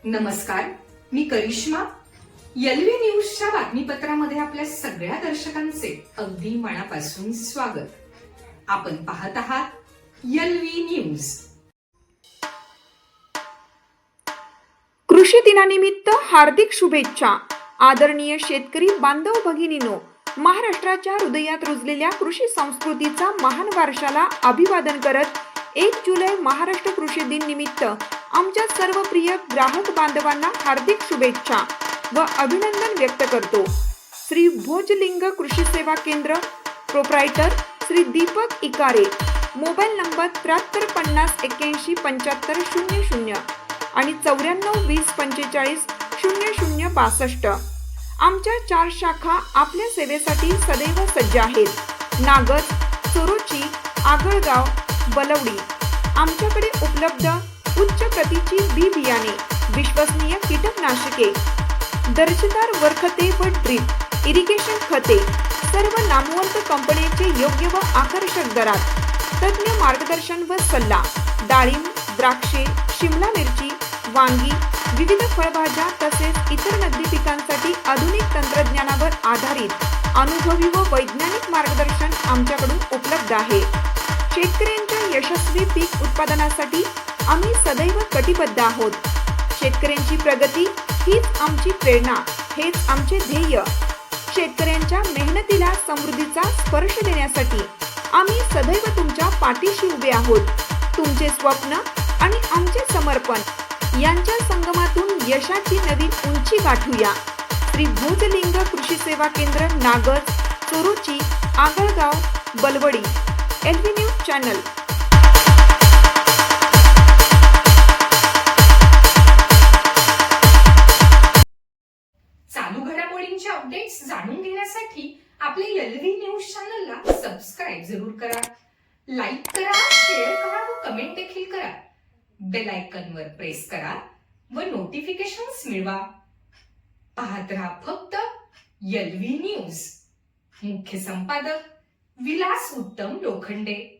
नमस्कार, मी करिश्मा. एलव्ही न्यूजच्या बातमीपत्रामध्ये आपल्या सगळ्या दर्शकांचे अगदी मनापासून स्वागत. आपण पाहत आहात एलव्ही न्यूज. कृषी दिनानिमित्त हार्दिक शुभेच्छा. आदरणीय शेतकरी बांधव भगिनींनो, महाराष्ट्राच्या हृदयात रुजलेल्या कृषी संस्कृतीचा महान वारशाला अभिवादन करत 1 जुलै महाराष्ट्र कृषी दिन निमित्त आमच्या सर्व प्रिय ग्राहक बांधवांना हार्दिक शुभेच्छा व अभिनंदन व्यक्त करतो. श्री भोजलिंग कृषी सेवा केंद्र, proprietor Shri Deepak Ikare, mobile number 73 50 81 75 00 आणि 94 20 45 00 62. आमच्या 4 शाखा आपल्या सेवेसाठी सदैव सज्ज आहेत. नागद, सोरोची, आगळगाव, बलवडी. आमच्याकडे उपलब्ध उच्च प्रतीची बी बियाणे, विश्वसनीय कीटकनाशके, दर्जेदार वरखते व ड्रीप इरिगेशन खते, सर्व नामवंत कंपन्यांचे योग्य व आकर्षक दरात, तज्ञ मार्गदर्शन व सल्ला, डाळिंब, द्राक्षे, शिमला मिरची, वांगी, विविध फळभाज्या तसेच इतर नगदी पिकांसाठी आधुनिक तंत्रज्ञानावर आधारित अनुभवी व वैज्ञानिक मार्गदर्शन आमच्याकडून उपलब्ध आहे. शेतकऱ्यांच्या यशस्वी पीक उत्पादनासाठी आम्ही सदैव कटिबद्ध आहोत. शेतकऱ्यांची प्रगती हीच आमची प्रेरणा, हेच आमचे ध्येय. शेतकऱ्यांच्या मेहनतीला समृद्धीचा स्पर्श देण्यासाठी आम्ही सदैव तुमच्या पाठीशी उभे आहोत. तुमचे स्वप्न आणि आमचे समर्पण यांच्या संगमातून यशाची नवीन उंची गाठूया. श्री भोजलिंग कृषी सेवा केंद्र, Nagad, Sorochi, Agalgaon, Balwadi. LV news channel. चालू घडामोडींचे अपडेट्स जाणून घेण्यासाठी आपल्या एलव्ही न्यूज चॅनलला सबस्क्राईब जरूर करा, लाईक करा, शेअर करा व कमेंट देखील करा. बेल आयकॉनवर प्रेस करा व नोटिफिकेशन्स मिळवा. पाहत रहा फक्त एलव्ही न्यूज. मुख्य संपादक विलास उत्तम लोखंडे.